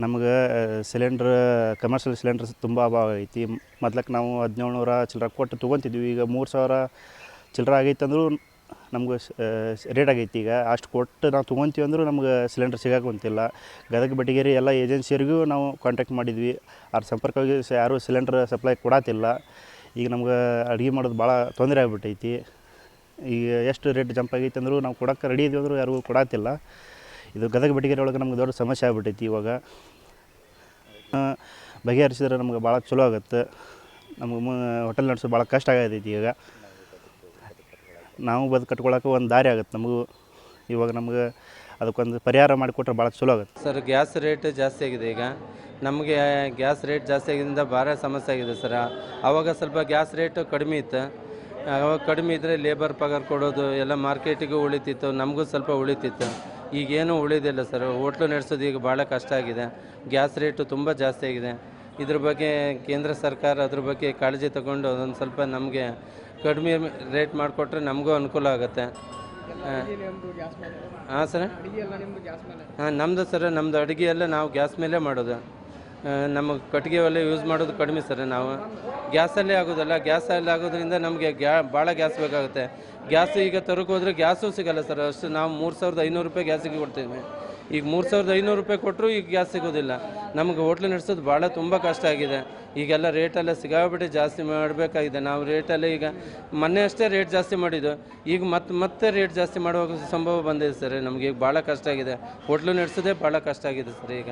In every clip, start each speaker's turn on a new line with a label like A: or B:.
A: ನಮ್ಗೆ cylinder commercial cylinders ತುಂಬ ಅಭಾವ ಐತಿ. ಮೊದ್ಲಕ್ಕೆ ನಾವು 1700 ಚಿಲ್ಲರೆ ಕೊಟ್ಟು ತೊಗೊತಿದ್ವಿ. ಈಗ 3000 ಚಿಲ್ಲರೆ ಆಗೈತೆ ಅಂದರೂ ನಮ್ಗೆ ರೇಟ್ ಆಗೈತಿ. ಈಗ ಅಷ್ಟು ಕೊಟ್ಟು ನಾವು ತೊಗೊತೀವಿ ಅಂದರೂ ನಮ್ಗೆ ಸಿಲಿಂಡರ್ ಸಿಗಾಕೊಂತಿಲ್ಲ. ಗದಗ ಬೆಟಗೇರಿ ಎಲ್ಲ ಏಜೆನ್ಸಿಯರಿಗೂ ನಾವು ಕಾಂಟ್ಯಾಕ್ಟ್ ಮಾಡಿದ್ವಿ. ಅವ್ರ ಸಂಪರ್ಕವಾಗಿ ಯಾರೂ ಸಿಲಿಂಡರ್ ಸಪ್ಲೈ ಕೊಡತ್ತಿಲ್ಲ. ಈಗ ನಮ್ಗೆ ಅಡುಗೆ ಮಾಡೋದು ಭಾಳ ತೊಂದರೆ ಆಗಿಬಿಟ್ಟೈತಿ. ಈಗ ಎಷ್ಟು ರೇಟ್ ಜಂಪ್ ಆಗೈತೆ ಅಂದರೂ ನಾವು ಕೊಡೋಕ್ಕೆ ರೆಡಿ ಇದೀವಿ ಅಂದರೂ ಯಾರಿಗೂ ಕೊಡತ್ತಿಲ್ಲ. ಇದು ಗದಗ ಬೆಟಗೇರಿ ಒಳಗೆ ನಮ್ಗೆ ದೊಡ್ಡ ಸಮಸ್ಯೆ ಆಗ್ಬಿಟ್ಟೈತಿ. ಇವಾಗ ಬಗೆಹರಿಸಿದ್ರೆ ನಮ್ಗೆ ಭಾಳ ಚಲೋ ಆಗುತ್ತೆ. ನಮ್ಗೆ ಹೋಟೆಲ್ ನಡೆಸೋದು ಭಾಳ ಕಷ್ಟ ಆಗತೈತಿ. ಈಗ ನಾವು ಕಟ್ಕೊಳಕ್ಕೆ ಒಂದು ದಾರಿ ಆಗುತ್ತೆ ನಮಗೂ. ಇವಾಗ ನಮ್ಗೆ ಅದಕ್ಕೊಂದು ಪರಿಹಾರ ಮಾಡಿಕೊಟ್ರೆ ಭಾಳ ಚಲೋ ಆಗುತ್ತೆ.
B: ಸರ್, ಗ್ಯಾಸ್ ರೇಟ್ ಜಾಸ್ತಿ ಆಗಿದೆ. ಈಗ ನಮಗೆ ಗ್ಯಾಸ್ ರೇಟ್ ಜಾಸ್ತಿ ಆಗಿದ್ದರಿಂದ ಭಾಳ ಸಮಸ್ಯೆ ಆಗಿದೆ ಸರ್. ಆವಾಗ ಸ್ವಲ್ಪ ಗ್ಯಾಸ್ ರೇಟು ಕಡಿಮೆ ಇತ್ತು. ಆವಾಗ ಕಡಿಮೆ ಇದ್ದರೆ ಲೇಬರ್ ಪಗಾರ ಕೊಡೋದು ಎಲ್ಲ ಮಾರ್ಕೆಟಿಗೂ ಉಳಿತಿತ್ತು, ನಮಗೂ ಸ್ವಲ್ಪ ಉಳಿತಿತ್ತು. ಈಗೇನು ಉಳಿದಿಲ್ಲ ಸರ್. ಹೋಟ್ಲು ನಡೆಸೋದು ಈಗ ಭಾಳ ಕಷ್ಟ ಆಗಿದೆ. ಗ್ಯಾಸ್ ರೇಟು ತುಂಬ ಜಾಸ್ತಿ ಆಗಿದೆ. ಇದ್ರ ಬಗ್ಗೆ ಕೇಂದ್ರ ಸರ್ಕಾರ ಅದ್ರ ಬಗ್ಗೆ ಕಾಳಜಿ ತಗೊಂಡು ಅದೊಂದು ಸ್ವಲ್ಪ ನಮಗೆ ಕಡಿಮೆ ರೇಟ್ ಮಾಡಿಕೊಟ್ರೆ ನಮಗೂ ಅನುಕೂಲ ಆಗುತ್ತೆ. ಹಾಂ ಸರ್, ಹಾಂ ನಮ್ಮದು ಸರ್, ನಮ್ಮದು ಅಡುಗೆ ಎಲ್ಲ ನಾವು ಗ್ಯಾಸ್ ಮೇಲೆ ಮಾಡೋದು. ನಮಗೆ ಕಟ್ಟಿಗೆ ಒಲೆ ಯೂಸ್ ಮಾಡೋದು ಕಡಿಮೆ ಸರ್. ನಾವು ಗ್ಯಾಸಲ್ಲೇ ಆಗೋದಲ್ಲ. ಗ್ಯಾಸಲ್ಲಿ ಆಗೋದ್ರಿಂದ ನಮಗೆ ಭಾಳ ಗ್ಯಾಸ್ ಬೇಕಾಗುತ್ತೆ. ಗ್ಯಾಸ್ ಈಗ ತರೋಕೆ ಹೋದರೆ ಗ್ಯಾಸು ಸಿಗೋಲ್ಲ ಸರ್. ಅಷ್ಟು ನಾವು 3500 ರೂಪಾಯಿ ಗ್ಯಾಸಿಗೆ ಕೊಡ್ತೀವಿ. ಈಗ 3500 ರೂಪಾಯಿ ಕೊಟ್ಟರು ಈಗ ಗ್ಯಾಸ್ ಸಿಗೋದಿಲ್ಲ. ನಮಗೆ ಹೋಟ್ಲು ನಡೆಸೋದು ಭಾಳ ತುಂಬ ಕಷ್ಟ ಆಗಿದೆ. ಈಗೆಲ್ಲ ರೇಟೆಲ್ಲ ಸಿಗಾಬಿಟ್ಟು ಜಾಸ್ತಿ ಮಾಡಬೇಕಾಗಿದೆ. ನಾವು ರೇಟಲ್ಲಿ ಈಗ ಮೊನ್ನೆ ಅಷ್ಟೇ ರೇಟ್ ಜಾಸ್ತಿ ಮಾಡಿದ್ದು. ಈಗ ಮತ್ತೆ ರೇಟ್ ಜಾಸ್ತಿ ಮಾಡುವ ಸಂಭವ ಬಂದಿದೆ ಸರ್. ನಮಗೆ ಈಗ ಭಾಳ ಕಷ್ಟ ಆಗಿದೆ. ಹೋಟ್ಲು ನಡೆಸೋದೇ ಭಾಳ ಕಷ್ಟ ಆಗಿದೆ ಸರ್. ಈಗ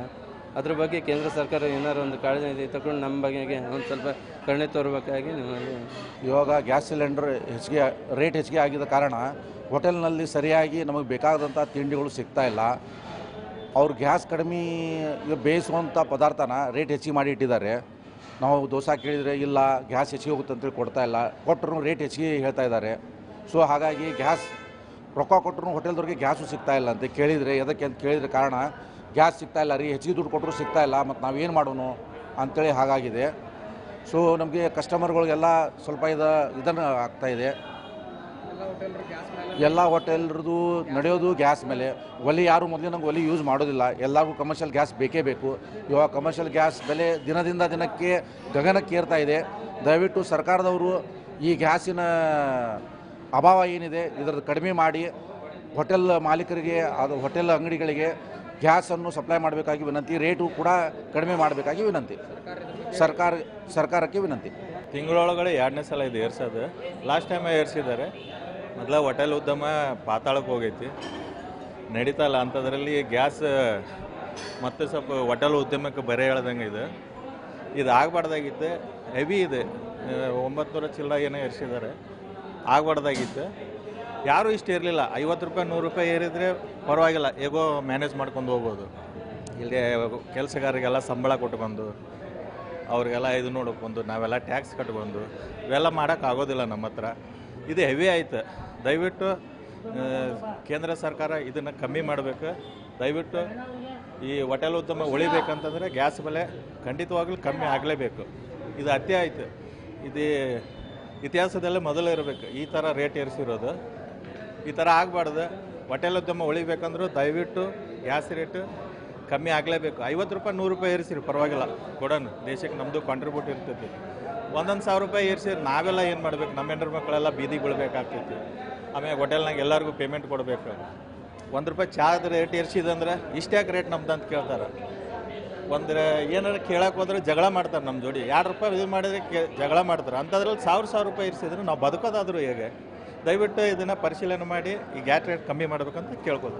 B: ಅದ್ರ ಬಗ್ಗೆ ಕೇಂದ್ರ ಸರ್ಕಾರ ಏನಾರು ಒಂದು ಕಾಳಜಿ ತಗೊಂಡು ನಮ್ಮ ಬಗೆಗೆ ಒಂದು ಸ್ವಲ್ಪ ಕರುಣೆ ತೋರಬೇಕಾಗಿ ನಿಮ್ಮಲ್ಲಿ.
C: ಇವಾಗ ಗ್ಯಾಸ್ ಸಿಲಿಂಡರ್ ರೇಟ್ ಹೆಚ್ಚಿಗೆ ಆಗಿದ ಕಾರಣ ಹೋಟೆಲ್ನಲ್ಲಿ ಸರಿಯಾಗಿ ನಮಗೆ ಬೇಕಾದಂಥ ತಿಂಡಿಗಳು ಸಿಗ್ತಾಯಿಲ್ಲ. ಅವ್ರು ಗ್ಯಾಸ್ ಕಡಿಮೆ ಬೇಯಿಸುವಂಥ ಪದಾರ್ಥನ ರೇಟ್ ಹೆಚ್ಚಿಗೆ ಮಾಡಿ ಇಟ್ಟಿದ್ದಾರೆ. ನಾವು ದೋಸೆ ಕೇಳಿದರೆ ಇಲ್ಲ ಗ್ಯಾಸ್ ಹೆಚ್ಚಿಗೆ ಹೋಗುತ್ತೆ ಅಂತೇಳಿ ಕೊಡ್ತಾಯಿಲ್ಲ. ಕೊಟ್ಟರು ರೇಟ್ ಹೆಚ್ಚಿಗೆ ಹೇಳ್ತಾ ಇದ್ದಾರೆ. ಸೊ ಹಾಗಾಗಿ ಗ್ಯಾಸ್ ರೊಕ್ಕ ಕೊಟ್ಟರು ಹೋಟೆಲ್ದವ್ರಿಗೆ ಗ್ಯಾಸು ಸಿಗ್ತಾಯಿಲ್ಲ ಅಂತ ಕೇಳಿದರೆ, ಎದಕ್ಕೆ ಅಂತ ಕೇಳಿದರೆ ಕಾರಣ ಗ್ಯಾಸ್ ಸಿಗ್ತಾಯಿಲ್ಲ ರೀ, ಹೆಚ್ಚಿಗೆ ದುಡ್ಡು ಕೊಟ್ಟರು ಸಿಗ್ತಾಯಿಲ್ಲ, ಮತ್ತು ನಾವೇನು ಮಾಡೋನು ಅಂಥೇಳಿ ಹಾಗಾಗಿದೆ. ಸೊ ನಮಗೆ ಕಸ್ಟಮರ್ಗಳಿಗೆಲ್ಲ ಸ್ವಲ್ಪ ಇದನ್ನು ಆಗ್ತಾಯಿದೆ. ಎಲ್ಲ ಹೋಟೆಲ್ರದ್ದು ನಡೆಯೋದು ಗ್ಯಾಸ್ ಮೇಲೆ. ಒಲೆ ಯಾರು ಮೊದಲೇ ನಮ್ಗೆ ಒಲೆ ಯೂಸ್ ಮಾಡೋದಿಲ್ಲ. ಎಲ್ಲರಿಗೂ ಕಮರ್ಷಿಯಲ್ ಗ್ಯಾಸ್ ಬೇಕೇ ಬೇಕು. ಇವಾಗ ಕಮರ್ಷಿಯಲ್ ಗ್ಯಾಸ್ ಬೆಲೆ ದಿನದಿಂದ ದಿನಕ್ಕೆ ಗಗನಕ್ಕೇರ್ತಾ ಇದೆ. ದಯವಿಟ್ಟು ಸರ್ಕಾರದವರು ಈ ಗ್ಯಾಸಿನ ಅಭಾವ ಏನಿದೆ ಇದರದ್ದು ಕಡಿಮೆ ಮಾಡಿ ಹೋಟೆಲ್ ಮಾಲೀಕರಿಗೆ, ಅದು ಹೋಟೆಲ್ ಅಂಗಡಿಗಳಿಗೆ ಗ್ಯಾಸನ್ನು ಸಪ್ಲೈ ಮಾಡಬೇಕಾಗಿ ವಿನಂತಿ. ರೇಟು ಕೂಡ ಕಡಿಮೆ ಮಾಡಬೇಕಾಗಿ ವಿನಂತಿ. ಸರ್ಕಾರಕ್ಕೆ ವಿನಂತಿ.
D: ತಿಂಗಳೊಳಗಡೆ 2ನೇ ಸಲ ಇದು ಏರ್ಸೋದು. ಲಾಸ್ಟ್ ಟೈಮೇ ಏರ್ಸಿದ್ದಾರೆ. ಮೊದಲ ಹೋಟೆಲ್ ಉದ್ಯಮ ಪಾತಾಳಕ್ಕೆ ಹೋಗೈತಿ, ನಡೀತಾ ಇಲ್ಲ. ಅಂಥದ್ರಲ್ಲಿ ಗ್ಯಾಸ್ ಮತ್ತೆ ಸ್ವಲ್ಪ ಹೋಟೆಲ್ ಉದ್ಯಮಕ್ಕೆ ಬರೆ ಹೇಳ್ದಂಗೆ ಇದು ಆಗಬಾರ್ದಾಗಿತ್ತು. ಹೆವಿ ಇದೆ. 900 ಚಿಲ್ಲರೆ ಏನೋ ಏರ್ಸಿದ್ದಾರೆ. ಆಗಬಾರ್ದಾಗಿತ್ತು. ಯಾರೂ ಇಷ್ಟು ಇರಲಿಲ್ಲ. 50 ರೂಪಾಯಿ 100 ರೂಪಾಯಿ ಏರಿದರೆ ಪರವಾಗಿಲ್ಲ, ಹೇಗೋ ಮ್ಯಾನೇಜ್ ಮಾಡ್ಕೊಂಡು ಹೋಗ್ಬೋದು. ಇಲ್ಲಿ ಕೆಲಸಗಾರರಿಗೆಲ್ಲ ಸಂಬಳ ಕೊಟ್ಕೊಂಡು ಅವ್ರಿಗೆಲ್ಲ ಇದು ನೋಡ್ಕೊಂಡು ನಾವೆಲ್ಲ ಟ್ಯಾಕ್ಸ್ ಕಟ್ಕೊಂಡು ಇವೆಲ್ಲ ಮಾಡೋಕ್ಕಾಗೋದಿಲ್ಲ ನಮ್ಮ ಹತ್ರ. ಇದು ಹೆವಿ ಆಯ್ತು. ದಯವಿಟ್ಟು ಕೇಂದ್ರ ಸರ್ಕಾರ ಇದನ್ನು ಕಮ್ಮಿ ಮಾಡಬೇಕು. ದಯವಿಟ್ಟು ಈ ಹೋಟೆಲ್ ಉದ್ಯಮ ಉಳಿಬೇಕಂತಂದರೆ ಗ್ಯಾಸ್ ಬೆಲೆ ಖಂಡಿತವಾಗ್ಲೂ ಕಮ್ಮಿ ಆಗಲೇಬೇಕು. ಇದು ಅತಿ ಆಯಿತು. ಇದು ಇತಿಹಾಸದಲ್ಲೇ ಮೊದಲೇ ಇರಬೇಕು ಈ ಥರ ರೇಟ್ ಏರಿಸಿರೋದು. ಈ ಥರ ಆಗಬಾರ್ದು. ಹೋಟೆಲ್ ಉದ್ಯಮ ಉಳಿಬೇಕಂದ್ರೂ ದಯವಿಟ್ಟು ಗ್ಯಾಸ್ ರೇಟು ಕಮ್ಮಿ ಆಗಲೇಬೇಕು. 50 ರೂಪಾಯಿ 100 ರೂಪಾಯಿ ಏರಿಸಿರಿ ಪರವಾಗಿಲ್ಲ, ಕೊಡೋಣ. ದೇಶಕ್ಕೆ ನಮ್ಮದು ಕಾಂಟ್ರಿಬ್ಯೂಟ್ ಇರ್ತೈತಿ. 1000 ರೂಪಾಯಿ ಏರಿಸಿದ್ರೆ ನಾವೆಲ್ಲ ಏನು ಮಾಡಬೇಕು? ನಮ್ಮ ಹೆಣ್ಣು ಮಕ್ಕಳೆಲ್ಲ ಬೀದಿಗೆ ಬೀಳಬೇಕಾಗ್ತೈತಿ. ಆಮೇಲೆ ಹೋಟೆಲ್ನಾಗ ಎಲ್ಲರಿಗೂ ಪೇಮೆಂಟ್ ಕೊಡಬೇಕು. 1 ರೂಪಾಯಿ ಚಾದ ರೇಟ್ ಏರಿಸಿದಂದ್ರೆ ಇಷ್ಟ್ಯಾಕೆ ರೇಟ್ ನಮ್ದು ಅಂತ ಕೇಳ್ತಾರೆ. ಏನಾರು ಕೇಳಕ್ಕೆ ಹೋದ್ರೆ ಜಗಳ ಮಾಡ್ತಾರೆ ನಮ್ಮ ಜೋಡಿ. 2 ರೂಪಾಯಿ ಇದು ಮಾಡಿದ್ರೆ ಜಗಳ ಮಾಡ್ತಾರೆ. ಅಂಥದ್ರಲ್ಲಿ 1000 ರೂಪಾಯಿ ಏರಿಸಿದ್ರೆ ನಾವು ಬದುಕೋದಾದರೂ ಹೇಗೆ? ದಯವಿಟ್ಟು ಇದನ್ನು ಪರಿಶೀಲನೆ ಮಾಡಿ ಈ ಗ್ಯಾಸ್ ರೇಟ್ ಕಮ್ಮಿ ಮಾಡಬೇಕಂತ ಕೇಳ್ಬೋದು.